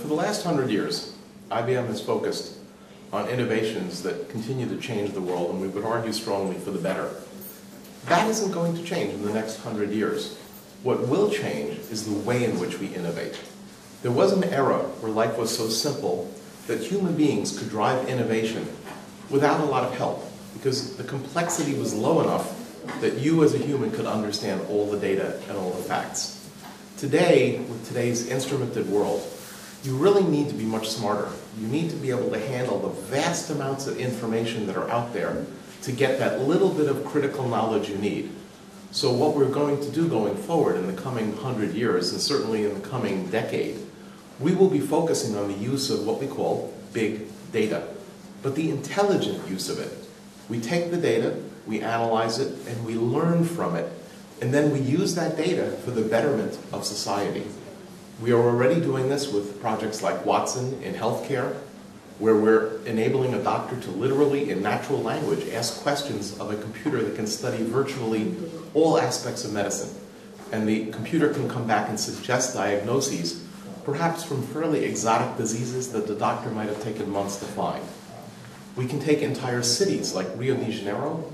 For the last 100 years, IBM has focused on innovations that continue to change the world, and we would argue strongly for the better. That isn't going to change in the next 100 years. What will change is the way in which we innovate. There was an era where life was so simple that human beings could drive innovation without a lot of help, because the complexity was low enough that you as a human could understand all the data and all the facts. Today, with today's instrumented world, you really need to be much smarter. You need to be able to handle the vast amounts of information that are out there to get that little bit of critical knowledge you need. So what we're going to do going forward in the coming 100 years, and certainly in the coming decade, we will be focusing on the use of what we call big data, but the intelligent use of it. We take the data, we analyze it, and we learn from it, and then we use that data for the betterment of society. We are already doing this with projects like Watson in healthcare, where we're enabling a doctor to literally, in natural language, ask questions of a computer that can study virtually all aspects of medicine. And the computer can come back and suggest diagnoses, perhaps from fairly exotic diseases that the doctor might have taken months to find. We can take entire cities like Rio de Janeiro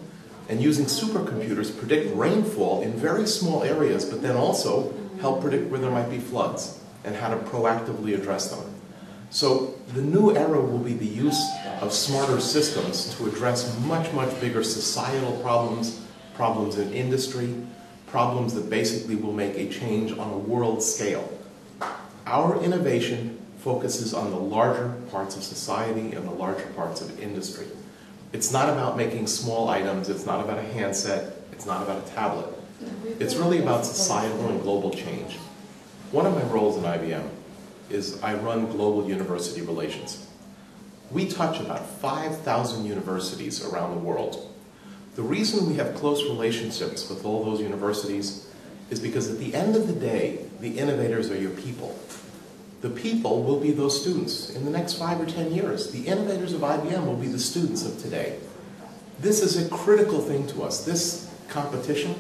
and using supercomputers predict rainfall in very small areas, but then also help predict where there might be floods and how to proactively address them. So the new era will be the use of smarter systems to address much, much bigger societal problems, problems in industry, problems that basically will make a change on a world scale. Our innovation focuses on the larger parts of society and the larger parts of industry. It's not about making small items, it's not about a handset, it's not about a tablet. It's really about societal and global change. One of my roles in IBM is I run global university relations. We touch about 5,000 universities around the world. The reason we have close relationships with all those universities is because at the end of the day, the innovators are your people. The people will be those students. In the next 5 or 10 years, the innovators of IBM will be the students of today. This is a critical thing to us. This competition,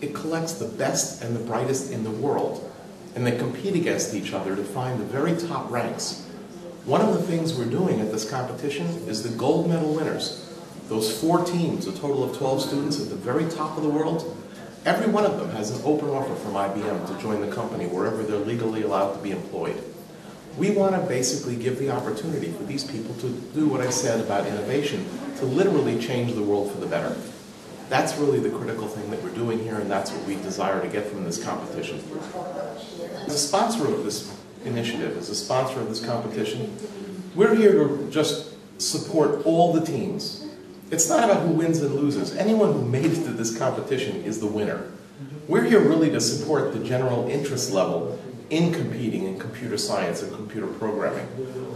it collects the best and the brightest in the world, and they compete against each other to find the very top ranks. One of the things we're doing at this competition is the gold medal winners. Those 4 teams, a total of 12 students at the very top of the world, every one of them has an open offer from IBM to join the company wherever they're legally allowed to be employed. We want to basically give the opportunity for these people to do what I said about innovation, to literally change the world for the better. That's really the critical thing that we're doing here, and that's what we desire to get from this competition. As a sponsor of this initiative, as a sponsor of this competition, we're here to just support all the teams. It's not about who wins and loses. Anyone who made it to this competition is the winner. We're here really to support the general interest level in competing in computer science and computer programming.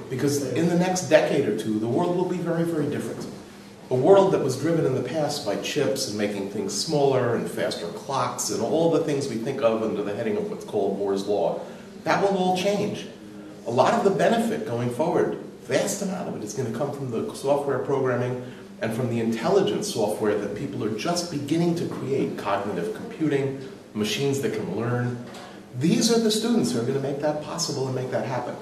Because in the next decade or two, the world will be very, very different. A world that was driven in the past by chips and making things smaller and faster clocks and all the things we think of under the heading of what's called Moore's Law, that will all change. A lot of the benefit going forward, vast amount of it, is going to come from the software programming and from the intelligence software that people are just beginning to create, cognitive computing, machines that can learn. These are the students who are going to make that possible and make that happen.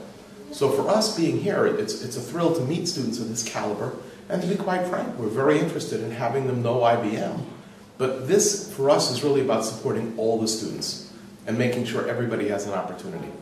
So for us being here, it's a thrill to meet students of this caliber, and to be quite frank, we're very interested in having them know IBM. But this, for us, is really about supporting all the students and making sure everybody has an opportunity.